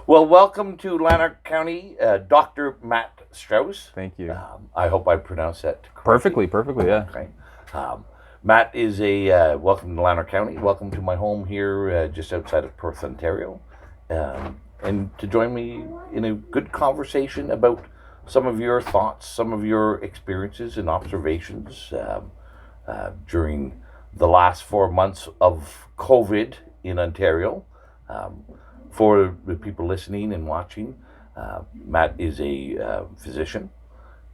Well, welcome to Lanark County, Dr. Matt Strauss. Thank you. I hope I pronounced that correctly. Perfectly, yeah. Okay. Matt is welcome to Lanark County. Welcome to my home here just outside of Perth, Ontario. And to join me in a good conversation about some of your thoughts, some of your experiences and observations during the last 4 months of COVID in Ontario. For the people listening and watching, Matt is a physician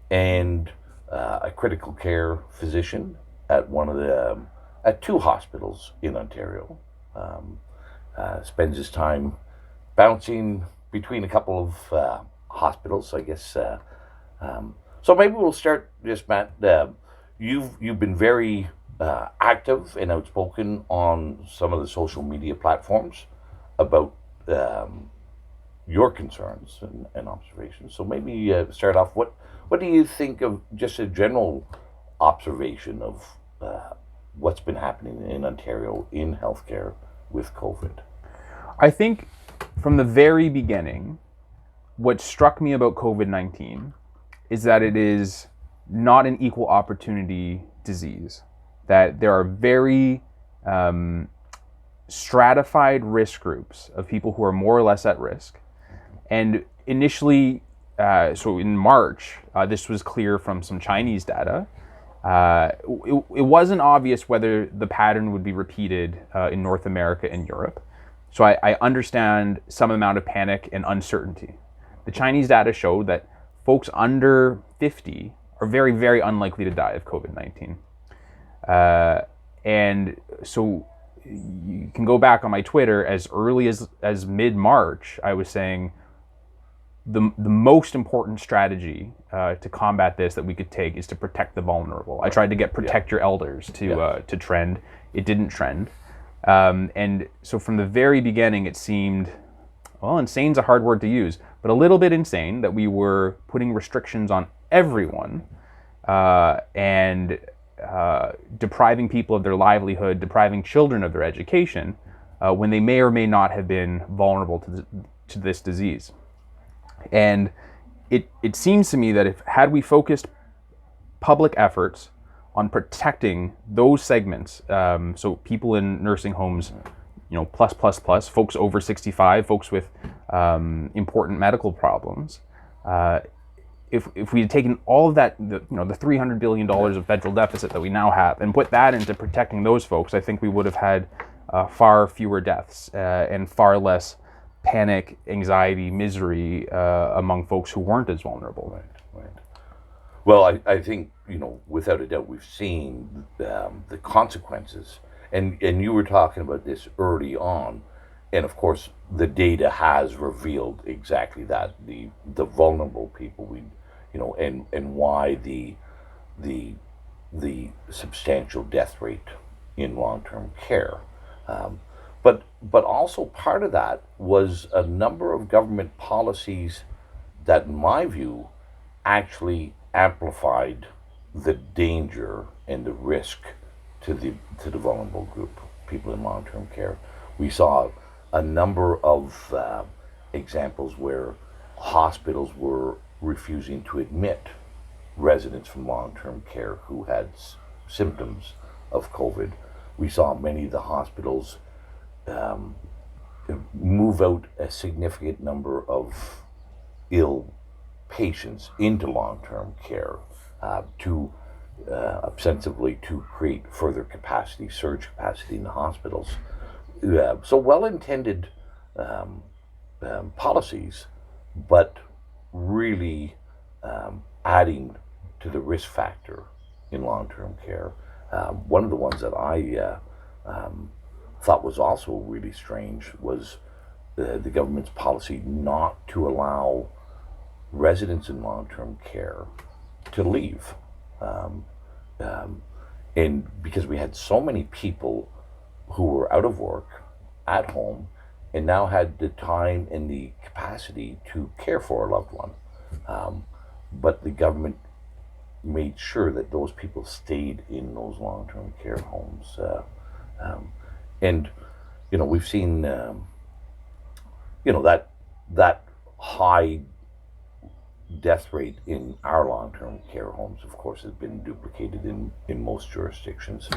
and a critical care physician at at two hospitals in Ontario. Spends his time bouncing between a couple of hospitals, I guess. So maybe we'll start just, Matt. You've been very active and outspoken on some of the social media platforms about your concerns and observations. So maybe start off. What do you think of just a general observation of what's been happening in Ontario in healthcare with COVID? I think from the very beginning, what struck me about COVID-19 is that it is not an equal opportunity disease. That there are very stratified risk groups of people who are more or less at risk. And initially, so in March, this was clear from some Chinese data. It wasn't obvious whether the pattern would be repeated in North America and Europe. So I understand some amount of panic and uncertainty. The Chinese data showed that folks under 50 are very, very unlikely to die of COVID-19. And so you can go back on my Twitter as early as mid-March. I was saying the most important strategy to combat this that we could take is to protect the vulnerable. I tried to get protect your elders to trend. It didn't trend. And so from the very beginning, it seemed, well, insane's a hard word to use, but a little bit insane that we were putting restrictions on everyone and depriving people of their livelihood, depriving children of their education, when they may or may not have been vulnerable to this disease. And it seems to me that had we focused public efforts on protecting those segments, so people in nursing homes, plus, folks over 65, folks with important medical problems, if we had taken all of that, the $300 billion of federal deficit that we now have, and put that into protecting those folks, I think we would have had far fewer deaths and far less panic, anxiety, misery among folks who weren't as vulnerable. Right. Well, I think, without a doubt, we've seen the consequences. And you were talking about this early on. And of course, the data has revealed exactly that, the vulnerable people, and why the substantial death rate in long-term care. But also part of that was a number of government policies that, in my view, actually amplified the danger and the risk to the vulnerable group, people in long-term care. We saw a number of examples where hospitals were refusing to admit residents from long-term care who had symptoms of COVID. We saw many of the hospitals move out a significant number of ill patients into long-term care to ostensibly to create further surge capacity in the hospitals. So well-intended policies, but really adding to the risk factor in long-term care. One of the ones that I thought was also really strange was the government's policy not to allow residents in long-term care to leave. And because we had so many people who were out of work, at home, and now had the time and the capacity to care for a loved one. But the government made sure that those people stayed in those long-term care homes. And, we've seen, that that high death rate in our long-term care homes, of course, has been duplicated in most jurisdictions,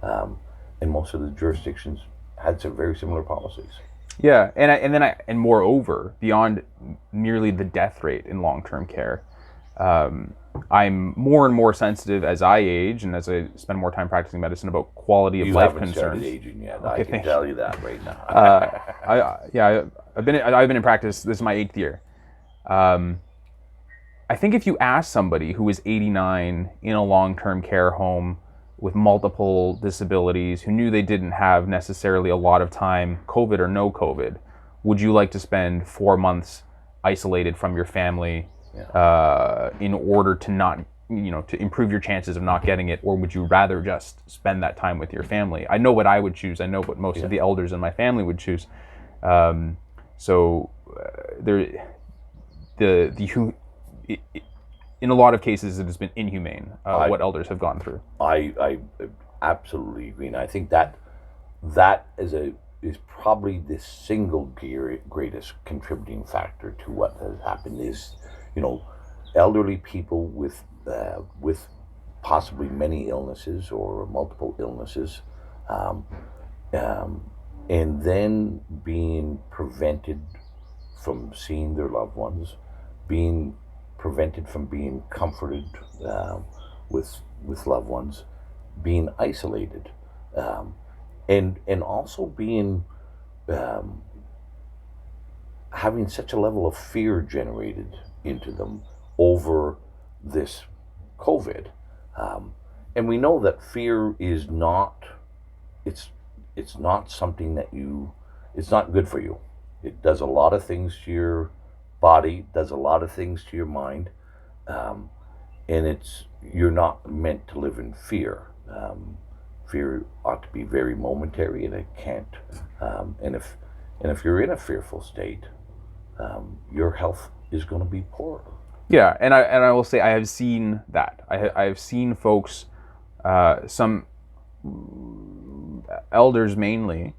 and most of the jurisdictions had some very similar policies. Yeah, and moreover, beyond merely the death rate in long-term care, I'm more and more sensitive as I age and as I spend more time practicing medicine about quality of life concerns. You haven't started aging yet. I can tell you that right now. I've been in practice. This is my 8th year. I think if you ask somebody who is 89 in a long-term care home with multiple disabilities, who knew they didn't have necessarily a lot of time, COVID or no COVID, would you like to spend 4 months isolated from your family in order to not, to improve your chances of not getting it, or would you rather just spend that time with your family? I know what I would choose. I know what most of the elders in my family would choose. In a lot of cases, it has been inhumane what elders have gone through. I absolutely agree, and I think that is probably the single greatest contributing factor to what has happened. Is elderly people with possibly many illnesses or multiple illnesses, and then being prevented from seeing their loved ones, being prevented from being comforted with loved ones, being isolated, and also being having such a level of fear generated into them over this COVID, and we know that fear is not it's not something that it's not good for you. It does a lot of things to your body, does a lot of things to your mind, and you're not meant to live in fear. Fear ought to be very momentary, and it can't. And if you're in a fearful state, your health is going to be poor. Yeah, and I will say I have seen that. I have seen folks, some elders mainly,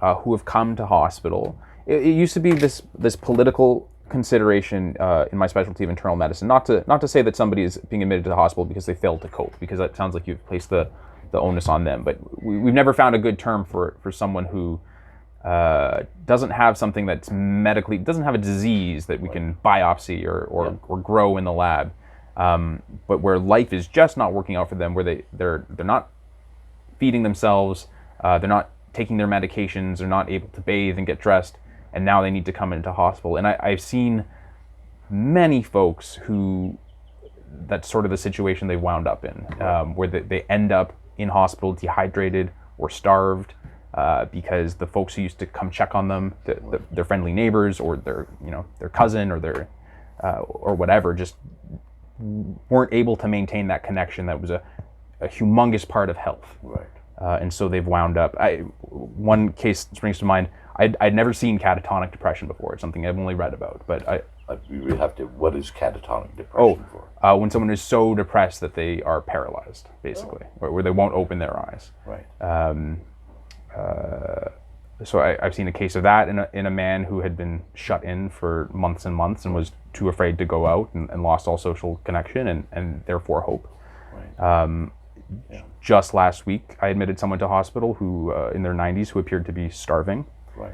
who have come to hospital. It used to be this political consideration in my specialty of internal medicine. Not to say that somebody is being admitted to the hospital because they failed to cope, because that sounds like you've placed the onus on them. But we've never found a good term for someone who doesn't have something that's doesn't have a disease that we can biopsy or grow in the lab, but where life is just not working out for them, where they're not feeding themselves, they're not taking their medications, they're not able to bathe and get dressed, and now they need to come into hospital. And I've seen many folks who that's sort of the situation they wound up in, where they end up in hospital dehydrated or starved, because the folks who used to come check on them, their friendly neighbors or their cousin or their or whatever, just weren't able to maintain that connection that was a humongous part of health. Right. And so they've wound up. One case springs to mind. I'd never seen catatonic depression before. It's something I've only read about, but you have to. What is catatonic depression for? When someone is so depressed that they are paralyzed, basically, where they won't open their eyes. Right. So I've seen a case of that in a man who had been shut in for months and months and was too afraid to go out and lost all social connection and therefore hope. Right. Just last week, I admitted someone to hospital who in their 90s who appeared to be starving. Right.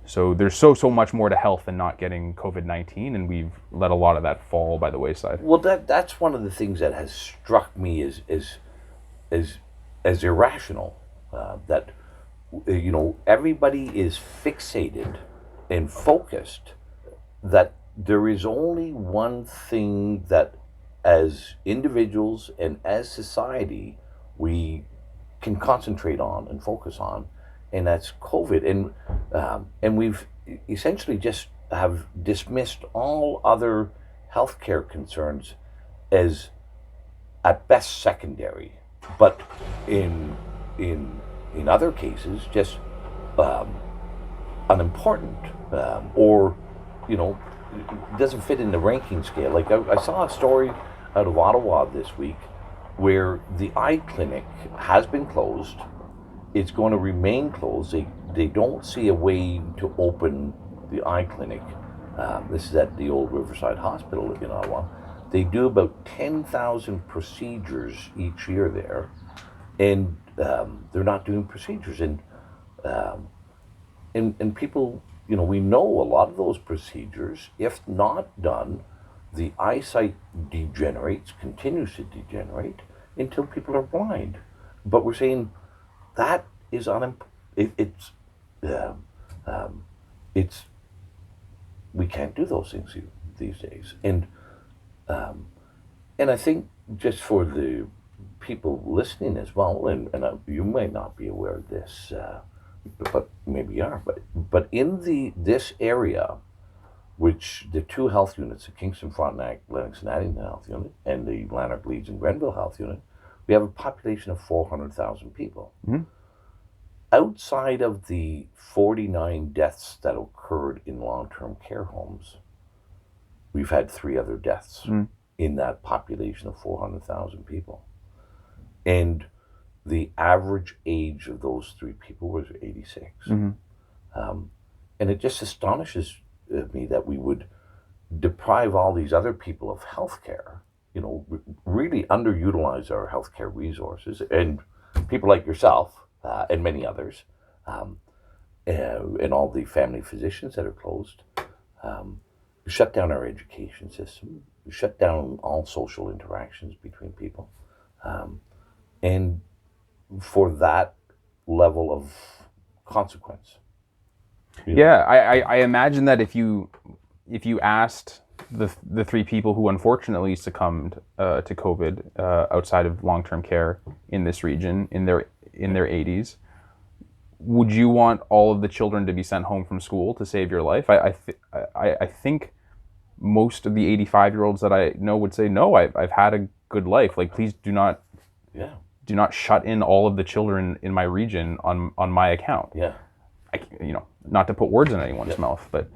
So there's so much more to health than not getting COVID-19, and we've let a lot of that fall by the wayside. Well, that's one of the things that has struck me as irrational. That everybody is fixated and focused. That there is only one thing that, as individuals and as society, we can concentrate on and focus on, and that's COVID. And we've essentially just have dismissed all other healthcare concerns as at best secondary, but in other cases just unimportant, or doesn't fit in the ranking scale. Like I saw a story out of Ottawa this week where the eye clinic has been closed. It's going to remain closed. They don't see a way to open the eye clinic. This is at the old Riverside Hospital in Ottawa. They do about 10,000 procedures each year there, and they're not doing procedures. And people, we know a lot of those procedures, if not done, the eyesight degenerates, continues to degenerate until people are blind. But we're saying that is it's we can't do those things these days. And I think just for the people listening as well, and you may not be aware of this, but maybe you are. But in this area, which the two health units, the Kingston Frontenac, Lennox and Addington Health Unit, and the Lanark, Leeds and Grenville Health Unit, we have a population of 400,000 people. Mm-hmm. Outside of the 49 deaths that occurred in long-term care homes, we've had 3 other deaths in that population of 400,000 people. And the average age of those 3 people was 86. And it just astonishes me that we would deprive all these other people of health care, really underutilize our healthcare resources, and people like yourself and many others, and all the family physicians that are closed, shut down our education system, shut down all social interactions between people, and for that level of consequence. Yeah, I imagine that if you asked the 3 people who unfortunately succumbed to COVID outside of long-term care in this region in their 80s, would you want all of the children to be sent home from school to save your life? I think most of the 85-year-olds that I know would say, no, I've had a good life. Like, please do not shut in all of the children in my region on my account. Yeah. Not to put words in anyone's mouth, but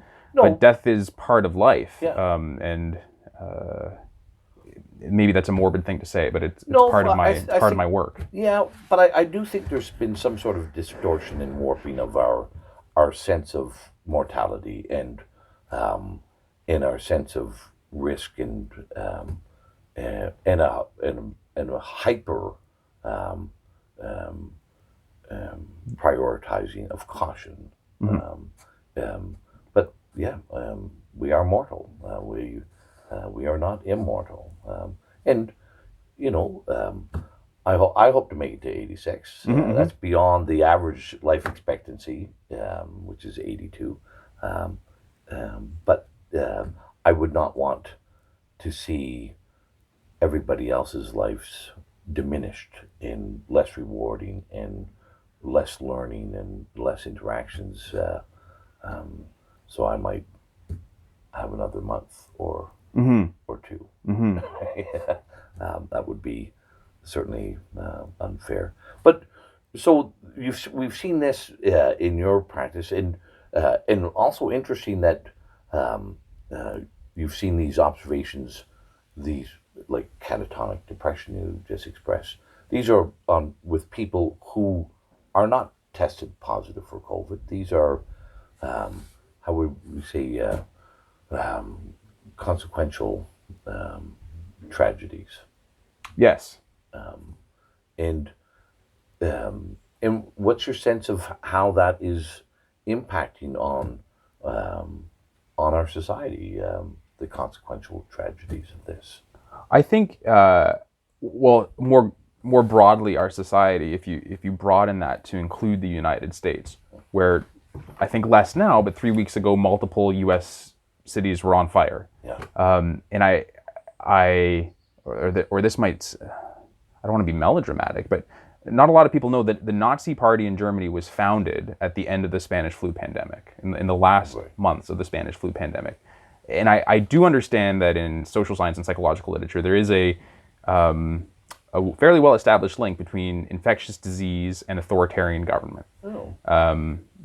death is part of life. Yeah. And maybe that's a morbid thing to say, but it's part of my work. Yeah, but I do think there's been some sort of distortion and warping of our sense of mortality and our sense of risk and a hyper prioritizing of caution. But yeah, we are mortal. We are not immortal. And I hope to make it to 86. That's beyond the average life expectancy, which is 82. But I would not want to see everybody else's lives diminished and less rewarding and less learning and less interactions. So I might have another month or 2. That would be certainly unfair. But so we've seen this in your practice, and also interesting that you've seen these observations, these like catatonic depression you just expressed. These are with people who are not tested positive for COVID. These are how would we say consequential tragedies. Yes. And what's your sense of how that is impacting on our society, the consequential tragedies of this? I think, more broadly, our society, if you broaden that to include the United States, where I think less now, but 3 weeks ago, multiple U.S. cities were on fire. Yeah. And this might, I don't want to be melodramatic, but not a lot of people know that the Nazi Party in Germany was founded at the end of the Spanish flu pandemic, in the last months of the Spanish flu pandemic. And I do understand that in social science and psychological literature, there is a fairly well-established link between infectious disease and authoritarian government.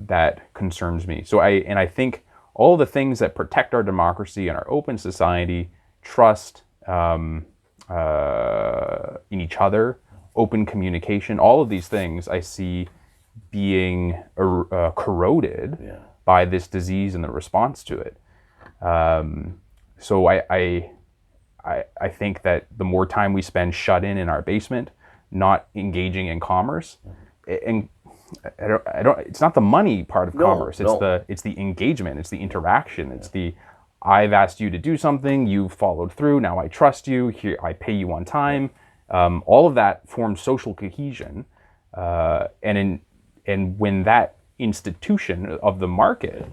That concerns me. So I think all the things that protect our democracy and our open society, trust in each other, open communication, all of these things I see being corroded by this disease and the response to it. So I think that the more time we spend shut in our basement, not engaging in commerce, and I don't. It's not the money part of commerce. It's the engagement. It's the interaction. It's the I've asked you to do something. You've followed through. Now I trust you. Here I pay you on time. All of that forms social cohesion, and when that institution of the market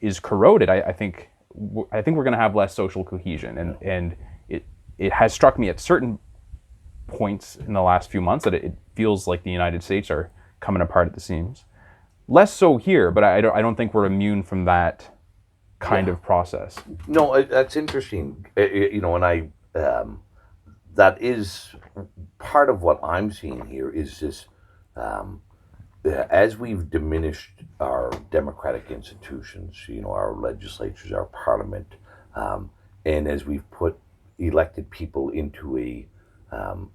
is corroded, I think we're going to have less social cohesion, and it has struck me at certain points in the last few months that it feels like the United States are coming apart at the seams. Less so here, but I don't think we're immune from that kind of process. No, that's interesting. And that is part of what I'm seeing here is this. As we've diminished our democratic institutions, our legislatures, our parliament, and as we've put elected people into a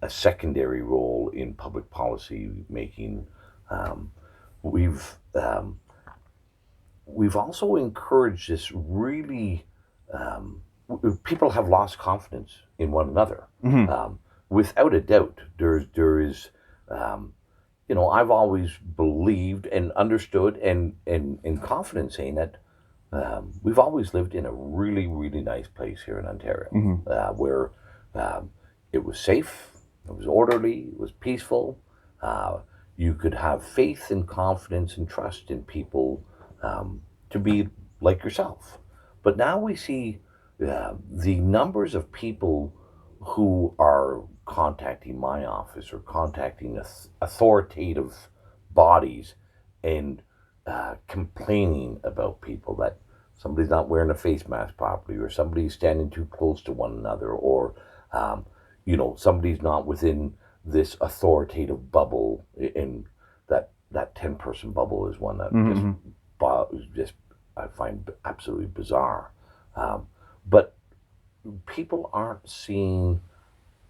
secondary role in public policy making, we've also encouraged this really. People have lost confidence in one another. Without a doubt, there is. I've always believed and understood and confident saying that we've always lived in a really, really nice place here in Ontario, where it was safe, it was orderly, it was peaceful. You could have faith and confidence and trust in people to be like yourself. But now we see the numbers of people who are contacting my office or contacting authoritative bodies and complaining about people that somebody's not wearing a face mask properly, or somebody's standing too close to one another, or somebody's not within this authoritative bubble. And that 10-person bubble is one that just I find absolutely bizarre. But people aren't seeing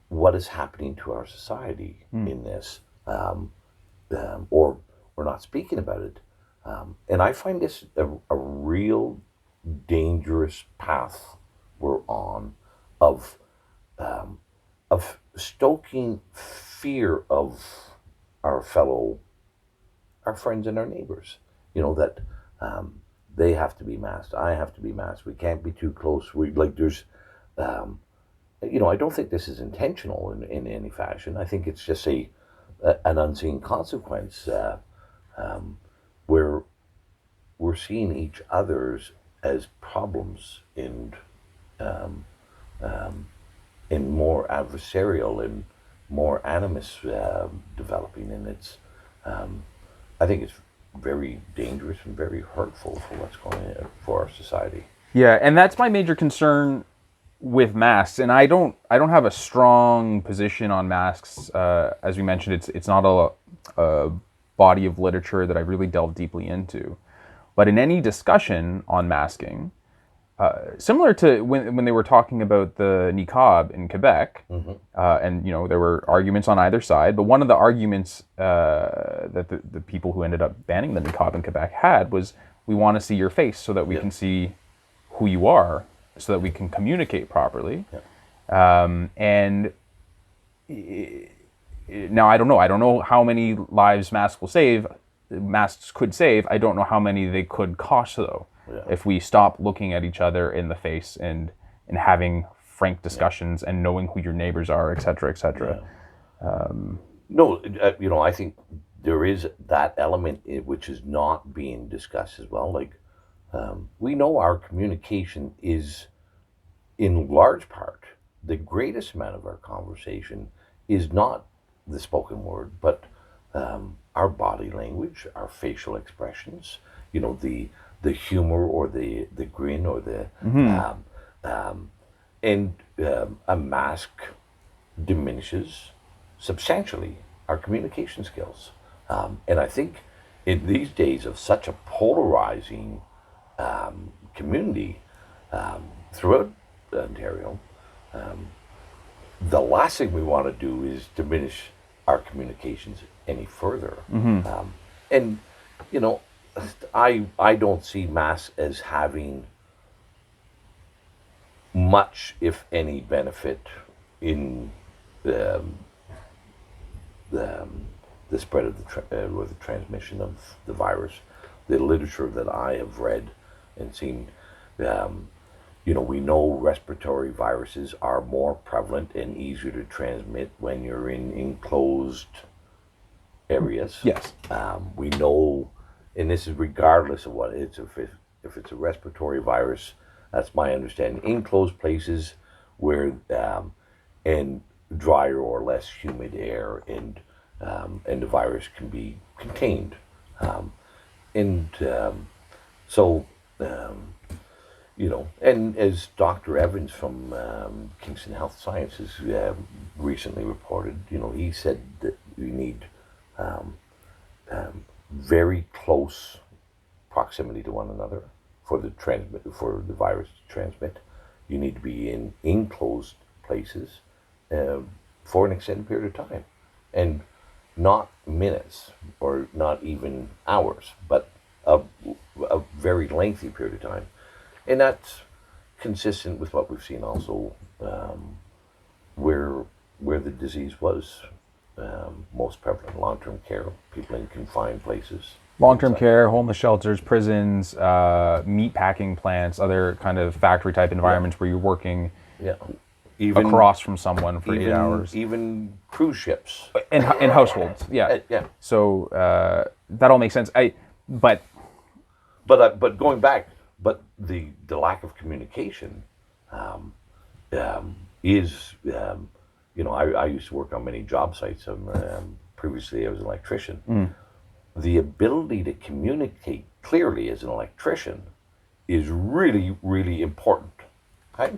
what is happening to our society in this, or we're not speaking about it. And I find this a real dangerous path we're on of stoking fear of our friends and our neighbors. That they have to be masked, I have to be masked. We can't be too close. There's. I don't think this is intentional in any fashion. I think it's just an unseen consequence where we're seeing each other's as problems and more adversarial and more animus developing, and it's I think it's very dangerous and very hurtful for what's going on for our society. Yeah, and that's my major concern with masks, and I don't have a strong position on masks. As we mentioned, it's not a body of literature that I really delve deeply into. But in any discussion on masking, similar to when they were talking about the niqab in Quebec, and there were arguments on either side, but one of the arguments that the people who ended up banning the niqab in Quebec had was, we want to see your face so that we can see who you are, so that we can communicate properly. And now I don't know how many lives masks could save. I don't know how many they could cost, though, if we stop looking at each other in the face and having frank discussions and knowing who your neighbors are, et cetera, et cetera. I think there is that element which is not being discussed as well. We know our communication is, in large part, the greatest amount of our conversation is not the spoken word, but our body language, our facial expressions, the humor or the grin or the a mask diminishes substantially our communication skills. And I think in these days of such a polarizing community throughout Ontario, the last thing we want to do is diminish our communications any further. And I don't see masks as having much, if any, benefit in um, the, the spread of or the transmission of the virus. The literature that I have read and seen, um, we know respiratory viruses are more prevalent and easier to transmit when you're in enclosed areas. Yes. We know, and this is regardless of what it's, if it's a respiratory virus, that's my understanding. Enclosed places where and drier or less humid air, and the virus can be contained, and so. And as Dr. Evans from Kingston Health Sciences recently reported, he said that we need um, very close proximity to one another for the virus to transmit. You need to be in enclosed places uh, for an extended period of time, and not minutes or not even hours, but a very lengthy period of time. And that's consistent with what we've seen also, where the disease was most prevalent. Long-term care, people in confined places. Long-term care, homeless shelters, prisons, meat packing plants, other kind of factory type environments where you're working Yeah. across from someone for 8 hours. Even cruise ships. In households, yeah. Yeah. So that all makes sense. But But going back, but the lack of communication is, I used to work on many job sites. Previously, I was an electrician. The ability to communicate clearly as an electrician is really, really important. Okay?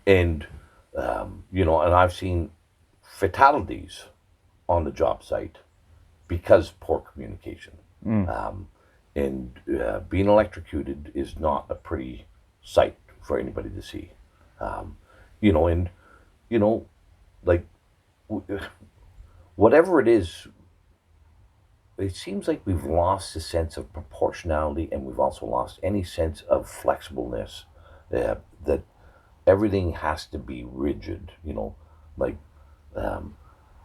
And and I've seen fatalities on the job site because poor communication. And being electrocuted is not a pretty sight for anybody to see. And like whatever it is, it seems like we've lost a sense of proportionality, and we've also lost any sense of flexibleness. That everything has to be rigid. Like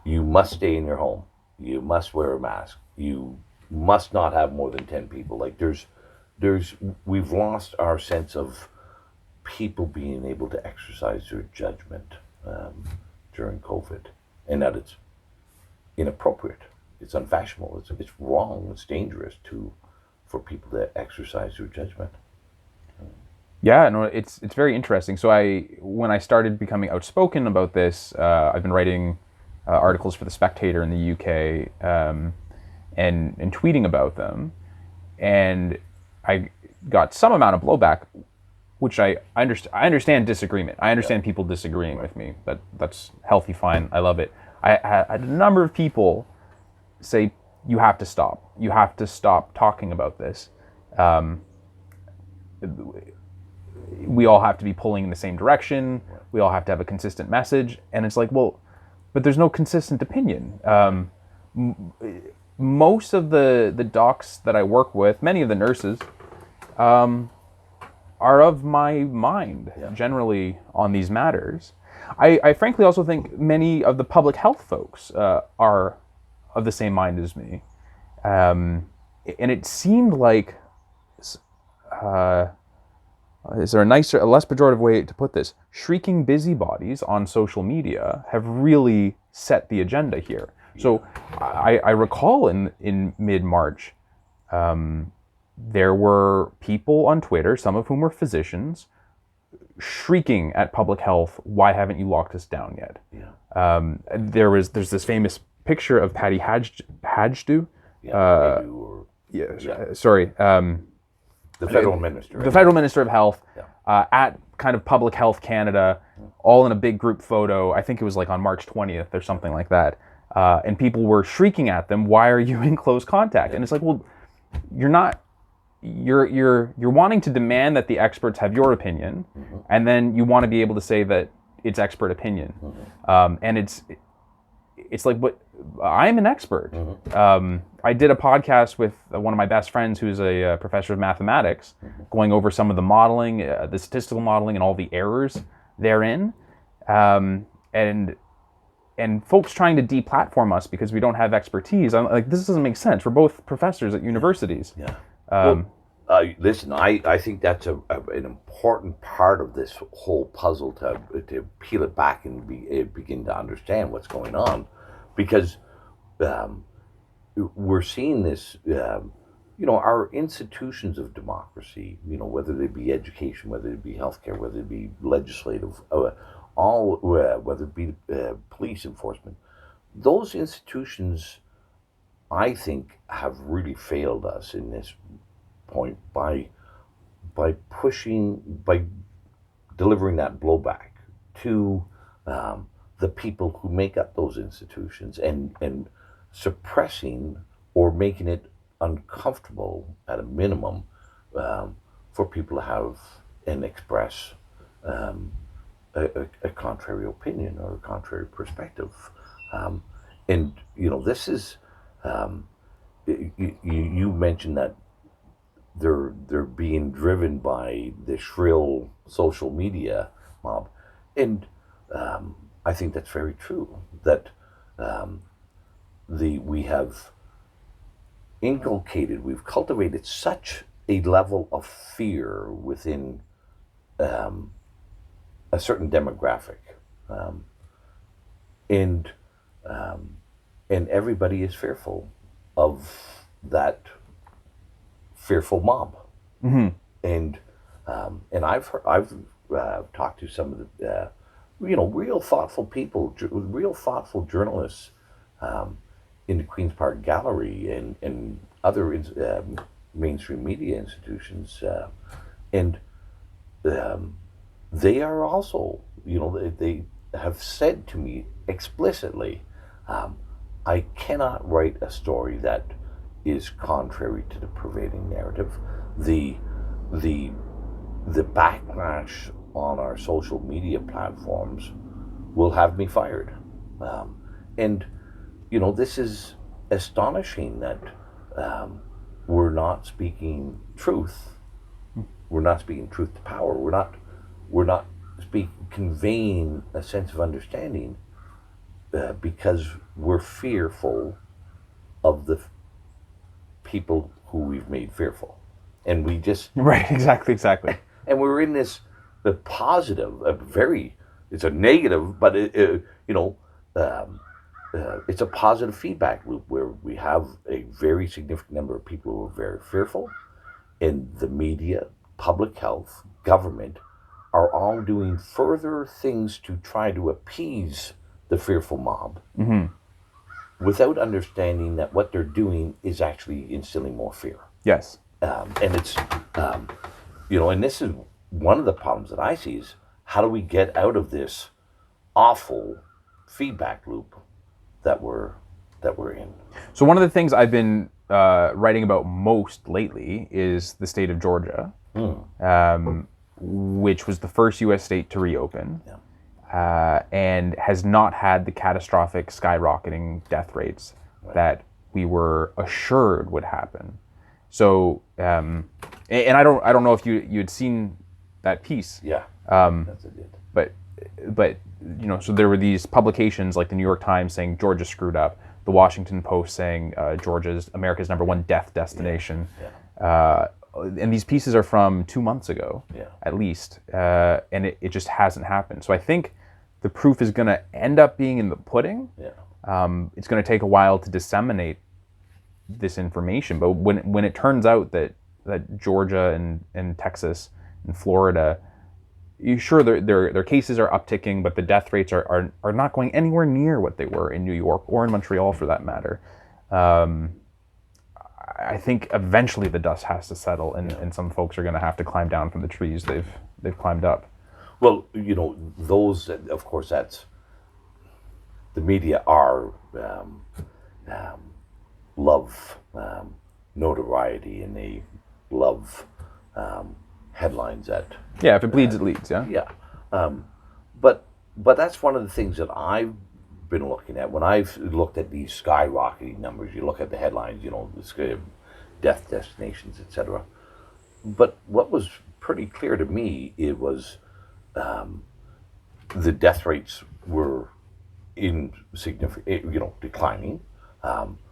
you must stay in your home. You must wear a mask. You must not have more than 10 people. Like we've lost our sense of people being able to exercise their judgment during COVID, and that it's inappropriate. It's unfashionable. It's wrong. It's dangerous for people to exercise their judgment. yeah, no, it's very interesting. So when I started becoming outspoken about this, I've been writing articles for the Spectator in the UK, and tweeting about them, and I got some amount of blowback, which I understand disagreement. I understand people disagreeing with me. That's healthy, fine. I love it. I had a number of people say, you have to stop. You have to stop talking about this. We all have to be pulling in the same direction. We all have to have a consistent message. And it's like, well, but there's no consistent opinion. Most of the docs that I work with, many of the nurses, are of my mind generally on these matters. I frankly also think many of the public health folks are of the same mind as me. And it seemed like, is there a less pejorative way to put this? Shrieking busybodies on social media have really set the agenda here. So I recall in mid-March, there were people on Twitter, some of whom were physicians, shrieking at public health, "Why haven't you locked us down yet?" Yeah. There's this famous picture of Patty Hajdu. Sorry. The federal minister. The federal minister of health, at kind of Public Health Canada, all in a big group photo. I think it was like on March 20th or something like that. And people were shrieking at them, "Why are you in close contact?" And it's like, well, you're not. You're wanting to demand that the experts have your opinion, and then you want to be able to say that it's expert opinion. And it's like, but I'm an expert. I did a podcast with one of my best friends who's a professor of mathematics, going over some of the modeling, the statistical modeling, and all the errors therein, and folks trying to deplatform us because we don't have expertise. I'm like, this doesn't make sense. We're both professors at universities. Yeah. Listen, I think that's an important part of this whole puzzle to peel it back and begin to understand what's going on, because we're seeing this. Our institutions of democracy, whether they be education, whether it be healthcare, whether it be legislative, whether it be police enforcement, those institutions, I think, have really failed us in this point by delivering that blowback to the people who make up those institutions, and suppressing or making it uncomfortable at a minimum for people to have and express a contrary opinion or a contrary perspective. And this is you mentioned that they're being driven by the shrill social media mob, and I think that's very true. That we have we've cultivated such a level of fear within a certain demographic, and everybody is fearful of that fearful mob. And I've talked to some of the real thoughtful people, real thoughtful journalists in the Queen's Park Gallery and other mainstream media institutions, and they are also, they have said to me explicitly, I cannot write a story that is contrary to the prevailing narrative. The backlash on our social media platforms will have me fired. And this is astonishing that we're not speaking truth. We're not speaking truth to power. We're not conveying a sense of understanding because we're fearful of the people who we've made fearful, and we just Right, exactly. and we're in this positive, it's a negative, but it's a positive feedback loop where we have a very significant number of people who are very fearful, and the media, public health, government are all doing further things to try to appease the fearful mob, without understanding that what they're doing is actually instilling more fear. Yes. And it's, and this is one of the problems that I see is, how do we get out of this awful feedback loop that we're in? So one of the things I've been writing about most lately is the state of Georgia, which was the first U.S. state to reopen. Yeah. And has not had the catastrophic skyrocketing death rates that we were assured would happen. So, and I don't know if you had seen that piece. Yeah, that's it. But so there were these publications like the New York Times saying Georgia screwed up, the Washington Post saying Georgia's America's #1 death destination. Yeah. And these pieces are from 2 months ago, at least, and it just hasn't happened. So I think the proof is going to end up being in the pudding. Yeah. It's going to take a while to disseminate this information, but when it turns out that Georgia and Texas and Florida, sure their cases are upticking, but the death rates are not going anywhere near what they were in New York or in Montreal for that matter. I think eventually the dust has to settle, and some folks are going to have to climb down from the trees they've climbed up. Well, those, of course, that's the media are love notoriety, and they love headlines that. Yeah, if it bleeds, it leads. Yeah. Yeah, but that's one of the things that I've been looking at, when I've looked at these skyrocketing numbers, you look at the headlines, the death destinations, etc. But what was pretty clear to me, it was the death rates were declining.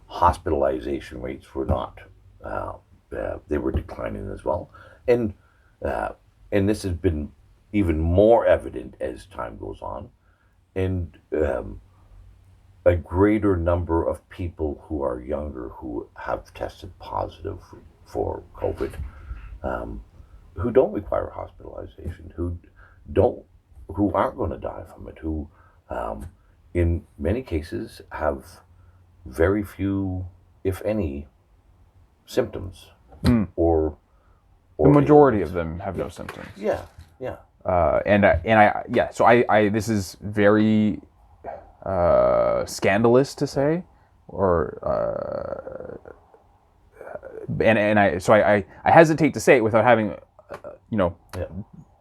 Hospitalization rates were not; they were declining as well, and this has been even more evident as time goes on, and a greater number of people who are younger who have tested positive for COVID, who don't require hospitalization, who aren't going to die from it, who, in many cases, have very few, if any, symptoms, or The majority ailments. of them have no symptoms. Yeah, yeah. So I this is very scandalous to say, or I hesitate to say it without having, Yeah.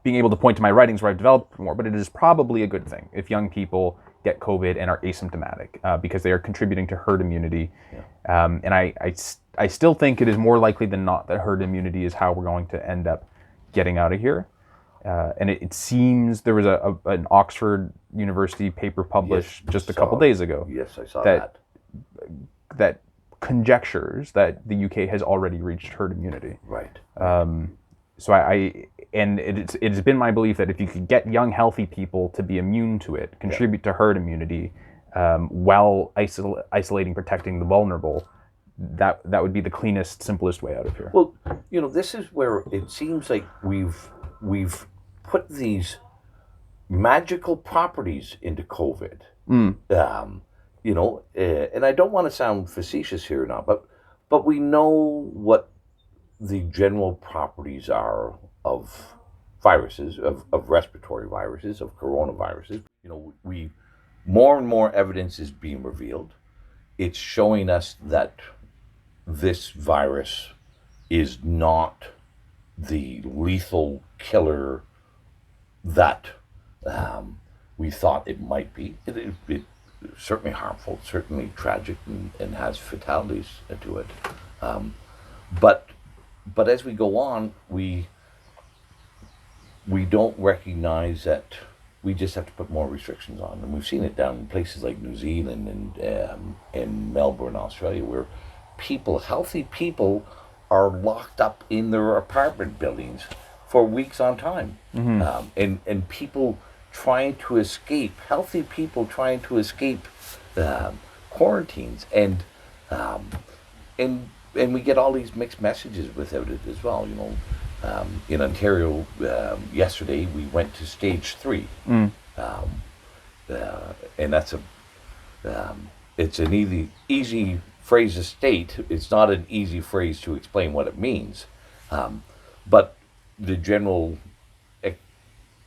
being able to point to my writings where I've developed more. But it is probably a good thing if young people get COVID and are asymptomatic, because they are contributing to herd immunity. Yeah. And I still think it is more likely than not that herd immunity is how we're going to end up getting out of here. And it seems there was an Oxford University paper published just a couple days ago. Yes, I saw that. That conjectures that the UK has already reached herd immunity. Right. So it's been my belief that if you could get young, healthy people to be immune to it, contribute to herd immunity, while isolating, protecting the vulnerable, that would be the cleanest, simplest way out of here. Well, this is where it seems like we've put these magical properties into COVID. And I don't want to sound facetious here or not, but we know what the general properties are of viruses, of respiratory viruses, of coronaviruses. More and more evidence is being revealed. It's showing us that this virus is not the lethal killer that we thought it might be. It's certainly harmful, certainly tragic, and has fatalities to it. But as we go on, we don't recognize that we just have to put more restrictions on. And we've seen it down in places like New Zealand and Melbourne, Australia, where healthy people are locked up in their apartment buildings for weeks on time. And people trying to escape, healthy people trying to escape quarantines. And we get all these mixed messages without it as well. In Ontario, yesterday we went to stage 3, and that's it's an easy phrase to state. It's not an easy phrase to explain what it means, but the general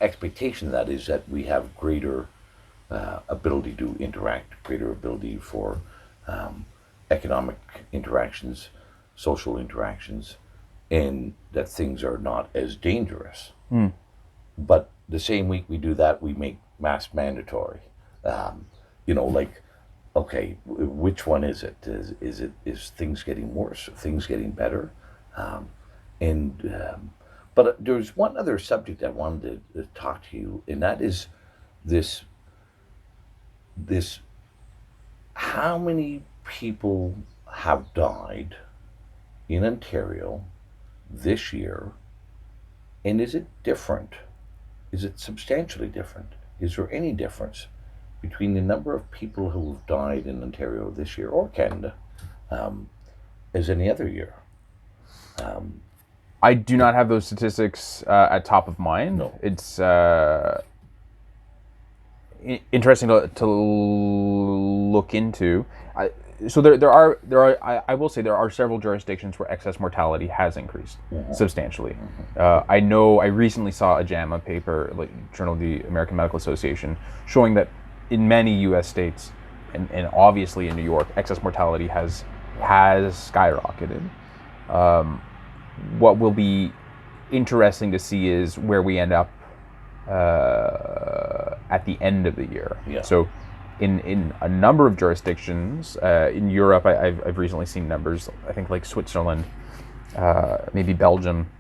expectation of that is that we have greater ability to interact, greater ability for economic interactions, social interactions, and that things are not as dangerous. But the same week we do that, we make masks mandatory. Okay, which one is it? Is things getting worse? Are things getting better? But there's one other subject I wanted to talk to you, and that is this. How many people have died in Ontario this year, and is it different? Is it substantially different? Is there any difference between the number of people who have died in Ontario this year, or Canada, as any other year? I do not have those statistics at top of mind. No. It's interesting to look into. So there are I will say there are several jurisdictions where excess mortality has increased substantially. I know I recently saw a JAMA paper, like Journal of the American Medical Association, showing that in many U.S. states and obviously in New York, excess mortality has skyrocketed. What will be interesting to see is where we end up at the end of the year. Yeah. So in a number of jurisdictions in Europe. I've recently seen numbers. I think like Switzerland, maybe Belgium.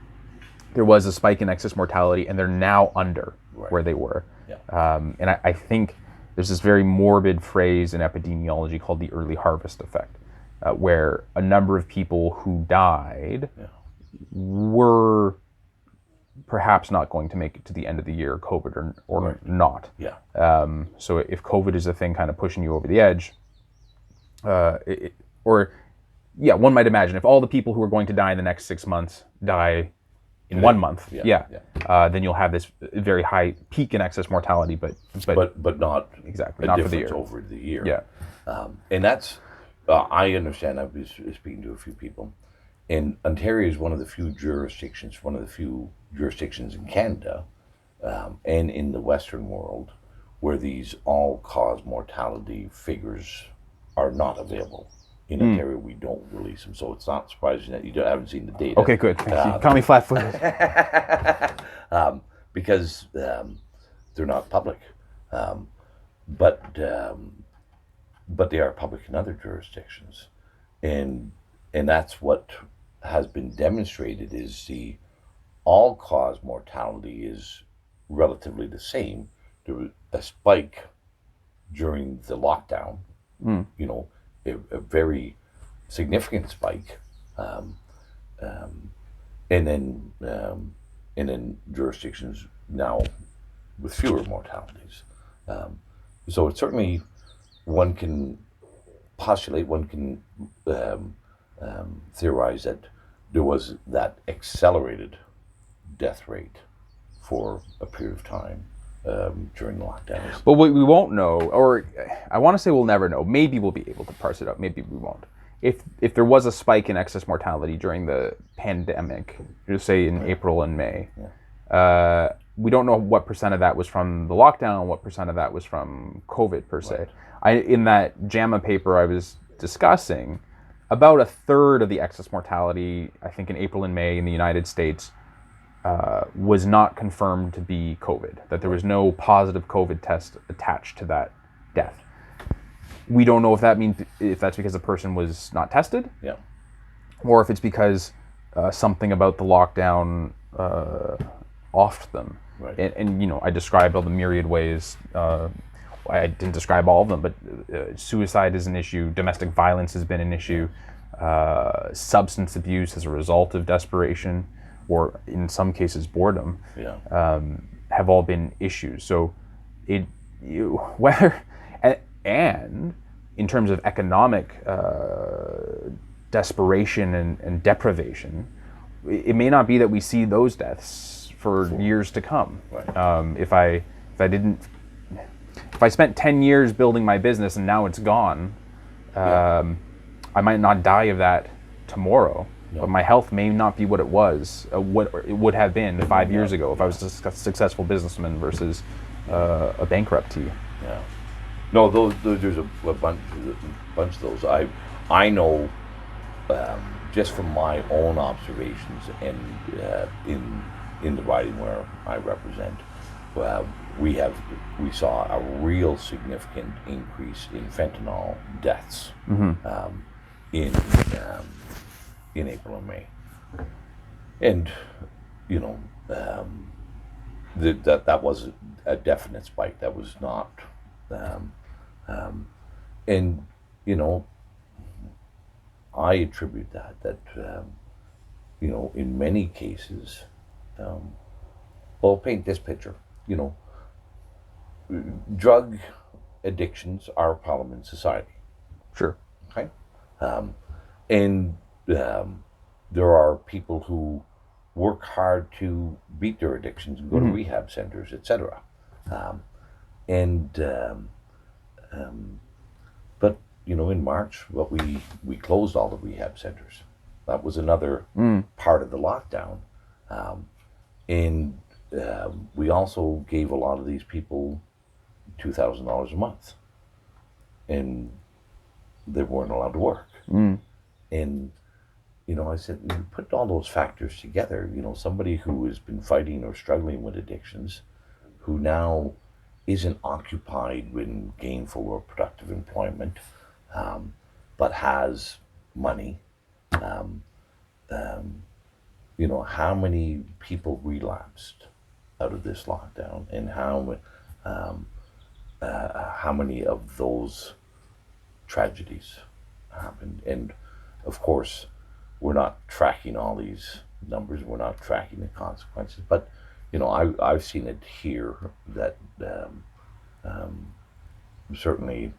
There was a spike in excess mortality, and they're now under where they were. Yeah. And I think there's this very morbid phrase in epidemiology called the early harvest effect, where a number of people who died were perhaps not going to make it to the end of the year, COVID or not. Yeah. So if COVID is a thing kind of pushing you over the edge, one might imagine if all the people who are going to die in the next 6 months die in 1 month, then you'll have this very high peak in excess mortality, but not exactly a not difference for the year. over the year. Yeah. And that's I understand. I've been speaking to a few people, and Ontario is one of the few jurisdictions in Canada and in the Western world where these all-cause mortality figures are not available. In Ontario, we don't release them, so it's not surprising that you haven't seen the data. Okay, good. You caught me flat-footed. Because they're not public, but they are public in other jurisdictions, and that's what has been demonstrated is the all-cause mortality is relatively the same. There was a spike during the lockdown, a very significant spike, and then jurisdictions now with fewer mortalities. So it's certainly one can postulate, one can theorize that there was that accelerated death rate for a period of time during the lockdowns. But what we won't know, or I want to say we'll never know, maybe we'll be able to parse it out, maybe we won't. If there was a spike in excess mortality during the pandemic, just say in April and May, we don't know what percent of that was from the lockdown and what percent of that was from COVID per se. In that JAMA paper I was discussing, about a third of the excess mortality, I think in April and May in the United States, was not confirmed to be COVID, that there was no positive COVID test attached to that death. We don't know if that's because the person was not tested, or if it's because something about the lockdown offed them. Right. And I described all the myriad ways. I didn't describe all of them, but suicide is an issue. Domestic violence has been an issue. Substance abuse as a result of desperation, or in some cases boredom, have all been issues. So and in terms of economic desperation and deprivation, it may not be that we see those deaths for years to come. Right. If I spent 10 years building my business and now it's gone, I might not die of that tomorrow. But my health may not be what it was, what it would have been 5 years ago if I was a successful businessman versus a bankruptee. Yeah. No, there's a bunch of those. I know just from my own observations and in the riding where I represent, we saw a real significant increase in fentanyl deaths in April and May, and that was a definite spike. That was not, and I attribute that in many cases, I'll paint this picture. Drug addictions are a problem in society. Sure. Okay, and there are people who work hard to beat their addictions and go to rehab centers, etc. But in March, we closed all the rehab centers. That was another part of the lockdown, and we also gave a lot of these people $2,000 a month, and they weren't allowed to work. And I said, you put all those factors together, somebody who has been fighting or struggling with addictions, who now isn't occupied in gainful or productive employment, but has money, how many people relapsed out of this lockdown, and how many of those tragedies happened? And of course, we're not tracking all these numbers. We're not tracking the consequences. But I've seen it here that certainly,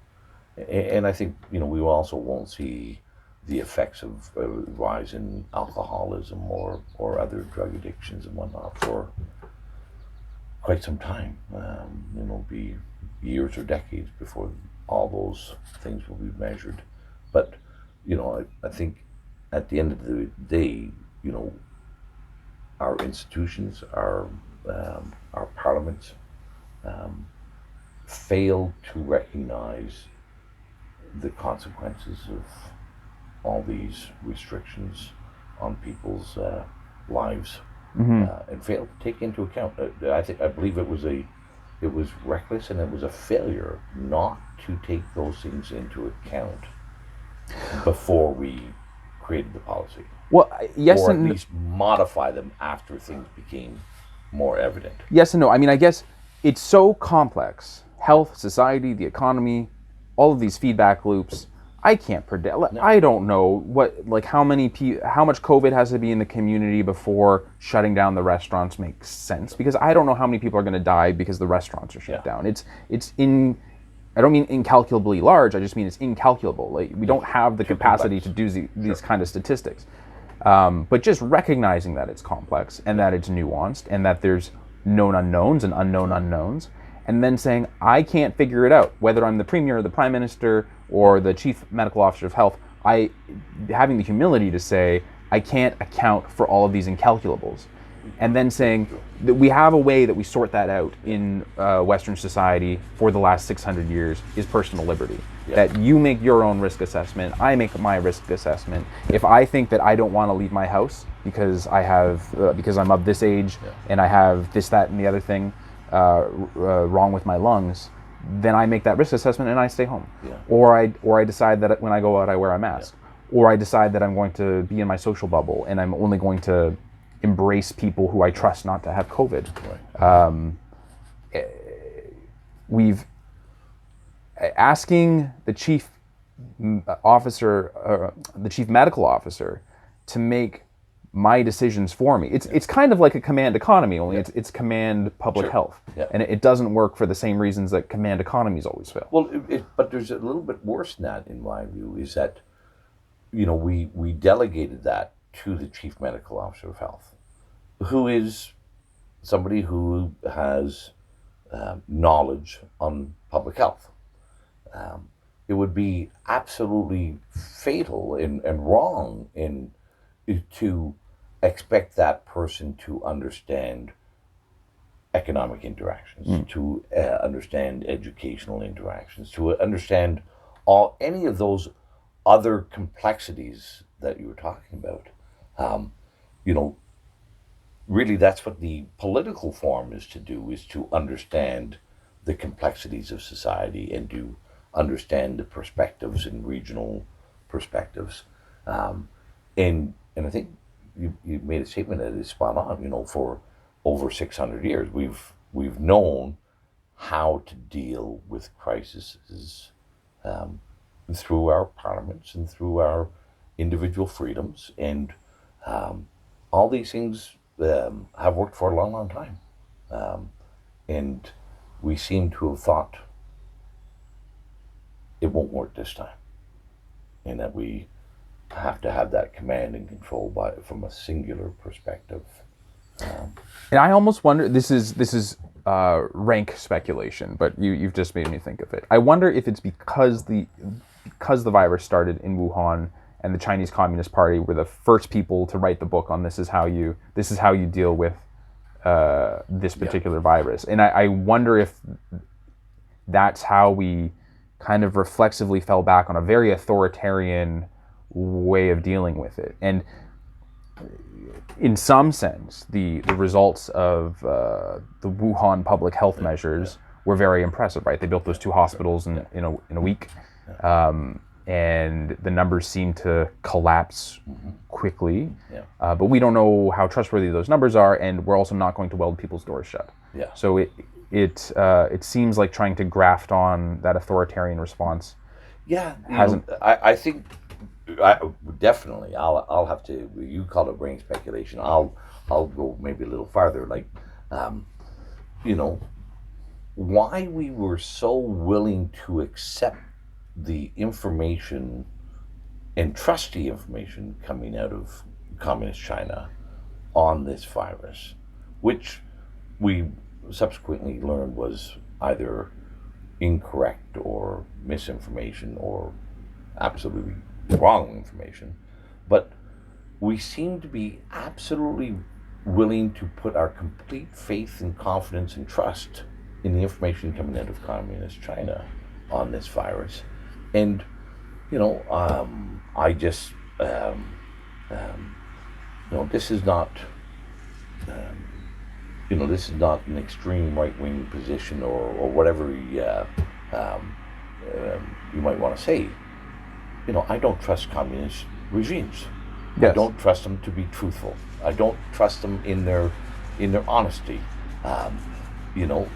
and I think we also won't see the effects of rise in alcoholism or other drug addictions and whatnot for quite some time. It'll be years or decades before all those things will be measured. But I think at the end of the day, our institutions, our parliaments, fail to recognize the consequences of all these restrictions on people's lives, and fail to take into account. I believe it was reckless, and it was a failure not to take those things into account before we created the policy. Well, yes, or at and least modify them after things became more evident. yes and no. I mean, I guess it's so complex. Health, society, the economy, all of these feedback loops. I can't predict. No. I don't know how much COVID has to be in the community before shutting down the restaurants makes sense, because I don't know how many people are going to die because the restaurants are shut down. I don't mean incalculably large. I just mean it's incalculable. Like, we don't have the capacity to do these kind of statistics. But just recognizing that it's complex and that it's nuanced and that there's known unknowns and unknown unknowns, and then saying, I can't figure it out, whether I'm the premier or the prime minister or the chief medical officer of health, having the humility to say, I can't account for all of these incalculables. And then saying that we have a way that we sort that out in Western society for the last 600 years is personal liberty. Yeah. That you make your own risk assessment, I make my risk assessment. If I think that I don't want to leave my house because because I'm of this age and I have this, that, and the other thing wrong with my lungs, then I make that risk assessment and I stay home. Yeah. Or I decide that when I go out I wear a mask. Yeah. Or I decide that I'm going to be in my social bubble and I'm only going to embrace people who I trust not to have COVID. Right. We've asking the chief officer, the chief medical officer, to make my decisions for me. It's kind of like a command economy, only it's command public health, and it doesn't work for the same reasons that command economies always fail. Well, but there's a little bit worse than that, in my view, is that we delegated that to the chief medical officer of health, who is somebody who has knowledge on public health. It would be absolutely fatal and wrong to expect that person to understand economic interactions, to understand educational interactions, to understand any of those other complexities that you were talking about. Really, that's what the political form is to do, is to understand the complexities of society and to understand the perspectives and regional perspectives. And I think you made a statement that is spot on. For over 600 years, we've known how to deal with crises through our parliaments and through our individual freedoms, and all these things have worked for a long, long time. And we seem to have thought it won't work this time, and that we have to have that command and control from a singular perspective. And I almost wonder, this is rank speculation, but you've just made me think of it. I wonder if it's because the virus started in Wuhan, and the Chinese Communist Party were the first people to write the book on this is how you deal with this particular virus. And I wonder if that's how we kind of reflexively fell back on a very authoritarian way of dealing with it. And in some sense, the results of the Wuhan public health measures were very impressive, right? They built those 2 hospitals in a week, and the numbers seem to collapse quickly. Yeah. But we don't know how trustworthy those numbers are, and we're also not going to weld people's doors shut. Yeah. So it seems like trying to graft on that authoritarian response. Yeah, hasn't. I think definitely. I'll have to. You call it brain speculation. I'll go maybe a little farther. Like, why we were so willing to accept the information and trust the information coming out of communist China on this virus, which we subsequently learned was either incorrect or misinformation or absolutely wrong information. But we seem to be absolutely willing to put our complete faith and confidence and trust in the information coming out of communist China on this virus. And, I just, this is not, this is not an extreme right-wing position or whatever you might want to say. I don't trust communist regimes. Yes. I don't trust them to be truthful. I don't trust them in their honesty. I know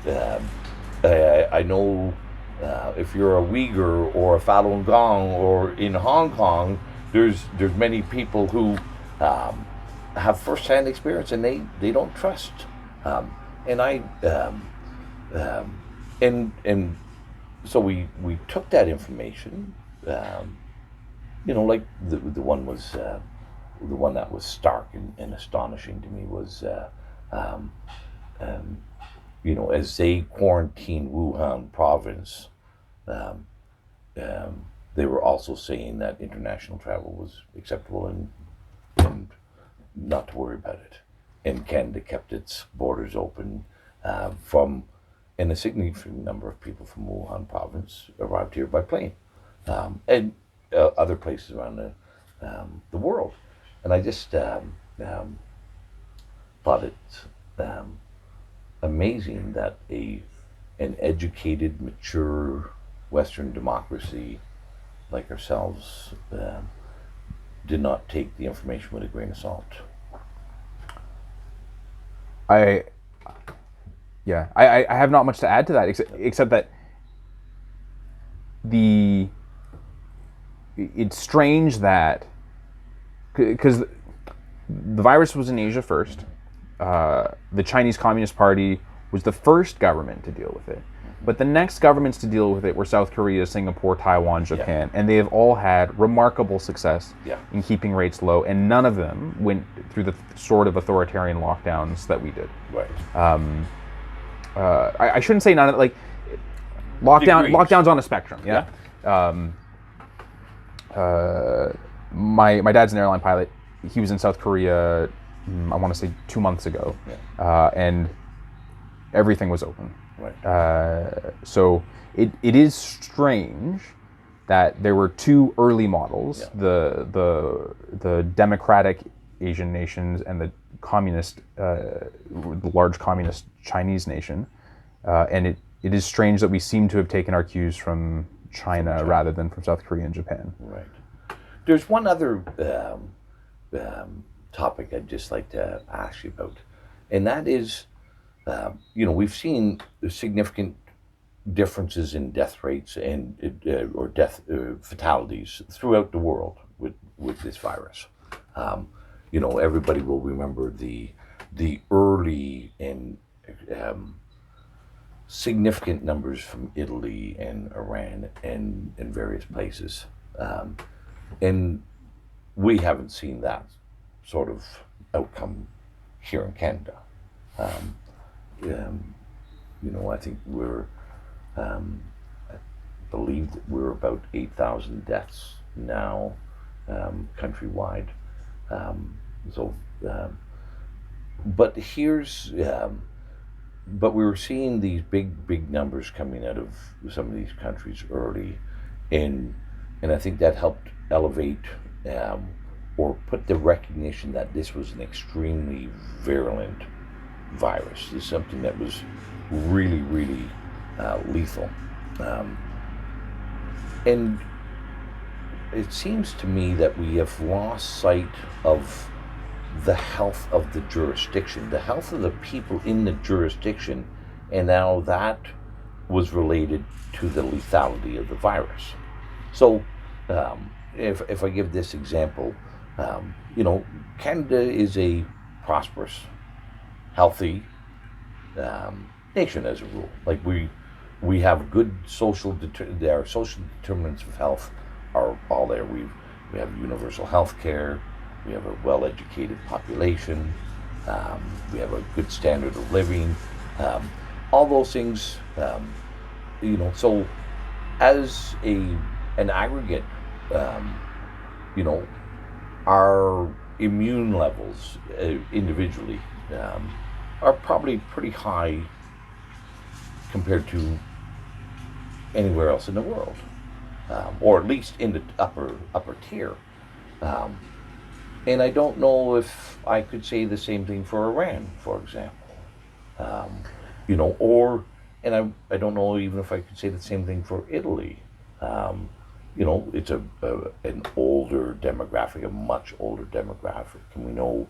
if you're a Uyghur or a Falun Gong or in Hong Kong, there's many people who have first-hand experience and they don't trust. So we took that information. Like the one was the one that was stark and astonishing to me was as they quarantined Wuhan province, they were also saying that international travel was acceptable and not to worry about it. And Canada kept its borders open and a significant number of people from Wuhan province arrived here by plane, and other places around the world. And I just thought it's amazing that an educated, mature Western democracy like ourselves did not take the information with a grain of salt. I have not much to add to that, except that it's strange that, because the virus was in Asia first, the Chinese Communist Party was the first government to deal with it. But the next governments to deal with it were South Korea, Singapore, Taiwan, Japan, and they have all had remarkable success in keeping rates low, and none of them went through the sort of authoritarian lockdowns that we did. Right. I shouldn't say none of, like, lockdowns on a spectrum. Yeah. My dad's an airline pilot. He was in South Korea, I want to say 2 months ago, and everything was open. Right. So it is strange that there were 2 early models, the democratic Asian nations and the communist, the large communist Chinese nation, and it is strange that we seem to have taken our cues from China rather than from South Korea and Japan. Right. There's one other topic I'd just like to ask you about, and that is, we've seen significant differences in death rates and or death fatalities throughout the world with this virus. Everybody will remember the early and significant numbers from Italy and Iran and various places, and we haven't seen that sort of outcome here in Canada. I think I believe that we're about 8,000 deaths now countrywide. But we were seeing these big numbers coming out of some of these countries early, and I think that helped elevate or put the recognition that this was an extremely virulent virus. This is something that was really, really lethal. Um, and it seems to me that we have lost sight of the health of the jurisdiction, the health of the people in the jurisdiction, and now that was related to the lethality of the virus. So, if I give this example, Canada is a prosperous, healthy nation as a rule. Like we have good our social determinants of health are all there. We have universal health care. We have a well-educated population. We have a good standard of living. All those things, So, as an aggregate, our immune levels individually are probably pretty high compared to anywhere else in the world, or at least in the upper tier. And I don't know if I could say the same thing for Iran, for example. And I don't know even if I could say the same thing for Italy. It's an older demographic, a much older demographic, and we know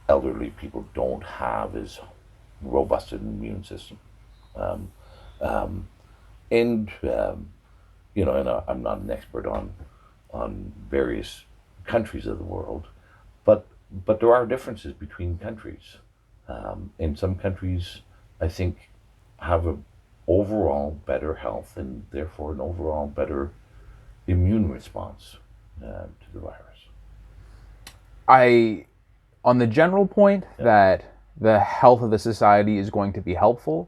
elderly people don't have as robust an immune system. Um, um, and I'm not an expert on various countries of the world, but there are differences between countries. And some countries, I think, have a overall better health and therefore an overall better immune response to the virus. On the general point that the health of the society is going to be helpful,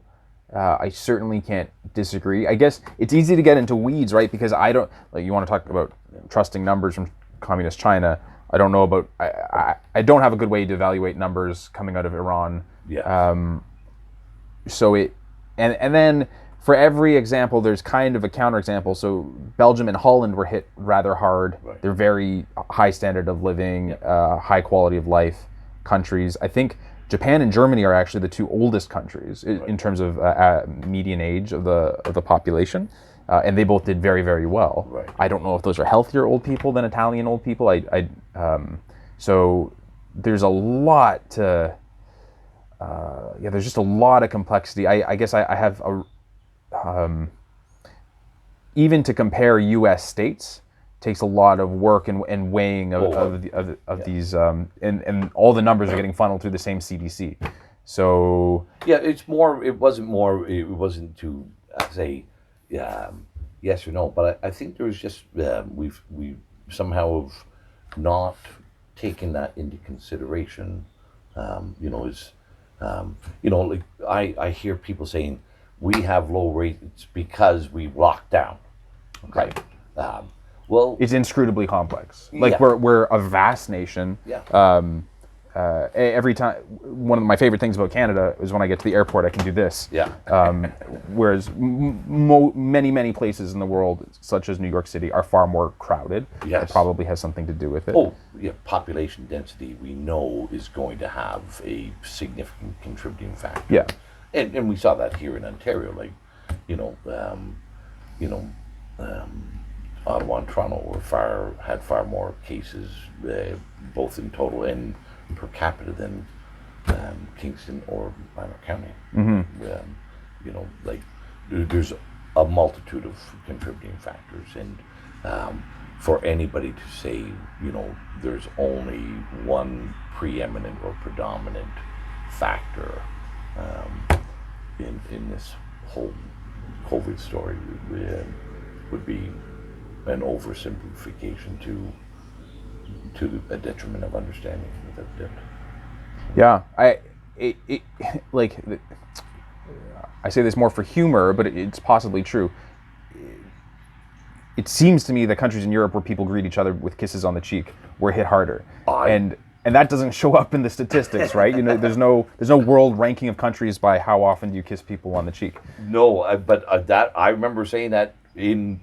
I certainly can't disagree. I guess it's easy to get into weeds, right? Because I don't, like, you want to talk about trusting numbers from communist China. I don't know about, I don't have a good way to evaluate numbers coming out of Iran. Yeah. And then for every example, there's kind of a counterexample. So Belgium and Holland were hit rather hard. Right. They're very high standard of living, high quality of life countries. I think Japan and Germany are actually the two oldest countries in terms of median age of the population, and they both did very, very well. Right. I don't know if those are healthier old people than Italian old people. So there's a lot to. There's just a lot of complexity. I guess I have even to compare U.S. states takes a lot of work and weighing of these, and all the numbers are getting funneled through the same CDC. So yeah, it wasn't to say yes or no, but I think there was just we somehow have not taken that into consideration. Like I hear people saying we have low rates because we locked down. Okay. Right. Well, it's inscrutably complex. Like we're a vast nation. Yeah. Every time, one of my favorite things about Canada is when I get to the airport, I can do this. Yeah. Whereas many places in the world, such as New York City, are far more crowded. Yes. It probably has something to do with it. Oh, yeah. Population density, we know, is going to have a significant contributing factor. Yeah. And we saw that here in Ontario. Like, Ottawa and Toronto had far more cases, both in total and per capita, than Kingston or Minor County. Mm-hmm. There's a multitude of contributing factors, and for anybody to say, there's only one preeminent or predominant factor in this whole COVID story would be an oversimplification to a detriment of understanding without doubt. Yeah, I say this more for humor, but it's possibly true. It seems to me that countries in Europe where people greet each other with kisses on the cheek were hit harder, and that doesn't show up in the statistics, right? There's no world ranking of countries by how often do you kiss people on the cheek. No, but that I remember saying that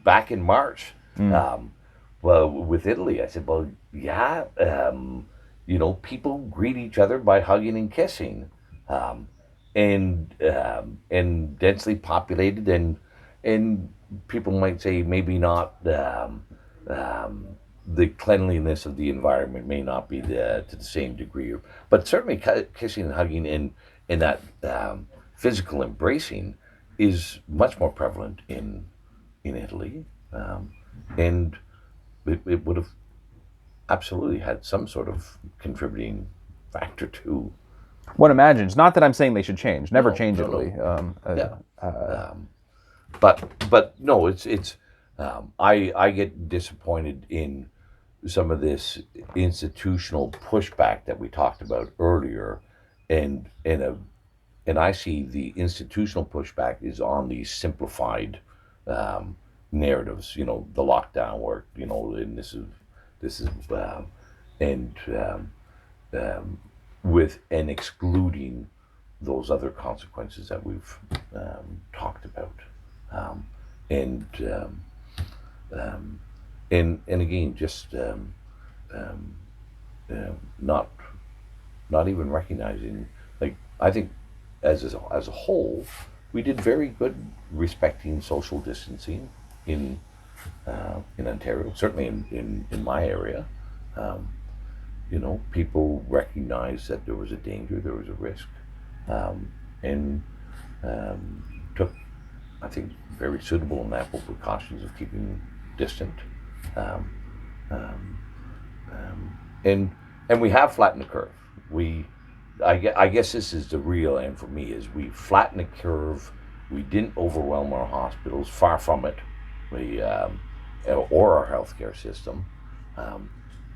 back in March. Well, with Italy, I said, well, yeah, people greet each other by hugging and kissing, and densely populated, and people might say maybe not the cleanliness of the environment may not be to the same degree, but certainly kissing and hugging in that physical embracing is much more prevalent in Italy, and it would have absolutely had some sort of contributing factor to. One imagines. Not that I'm saying they should change. Never No, change no, Italy. But no, it's I get disappointed in some of this institutional pushback that we talked about earlier, and I see the institutional pushback is on these simplified narratives. The lockdown work. And this is and with and excluding those other consequences that we've talked about, and and again, just not even recognizing. Like, I think as a whole, we did very good respecting social distancing in Ontario, certainly in my area. People recognized that there was a danger, there was a risk, and took, I think, very suitable and ample precautions of keeping distant. Um, um, and we have flattened the curve. I guess this is the real end for me, is we flattened the curve. We didn't overwhelm our hospitals, far from it, or our healthcare system.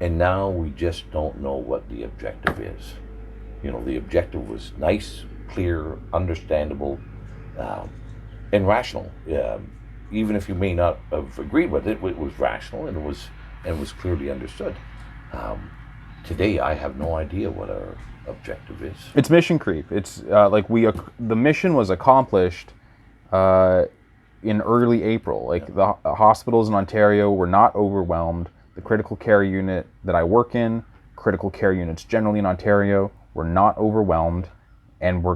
And now we just don't know what the objective is. The objective was nice, clear, understandable, and rational. Even if you may not have agreed with it, it was rational, and it was clearly understood. Today, I have no idea what our objective is. It's mission creep. It's the mission was accomplished in early April. The hospitals in Ontario were not overwhelmed. The critical care unit that I work in, critical care units generally in Ontario, were not overwhelmed, and we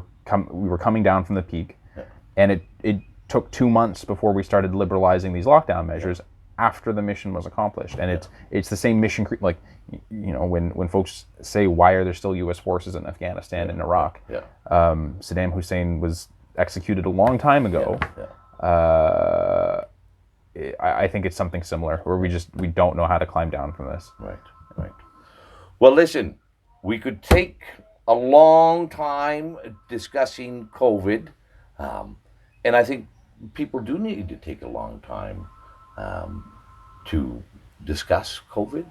were coming down from the peak. Yeah. And it took 2 months before we started liberalizing these lockdown measures after the mission was accomplished. And it's the same mission creep. When folks say, why are there still U.S. forces in Afghanistan and Iraq? Yeah. Saddam Hussein was executed a long time ago. Yeah. I think it's something similar, where we don't know how to climb down from this. Right. Well, listen, we could take a long time discussing COVID, and I think people do need to take a long time to discuss COVID,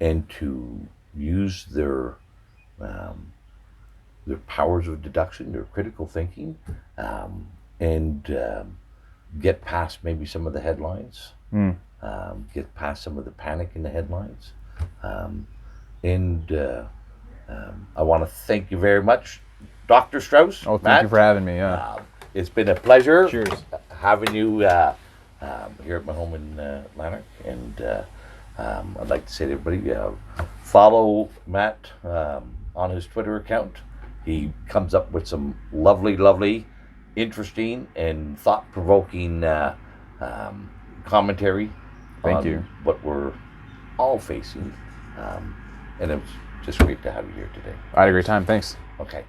and to use their powers of deduction, their critical thinking, and get past maybe some of the headlines, get past some of the panic in the headlines. And I want to thank you very much, Dr. Strauss. Oh, thank Matt. you for having me. Yeah. It's been a pleasure. Cheers. Having you here at my home in Lanark. And I'd like to say to everybody, follow Matt on his Twitter account. He comes up with some lovely, interesting and thought-provoking commentary on what we're all facing. And it was just great to have you here today. I had a great time. Thanks. Okay.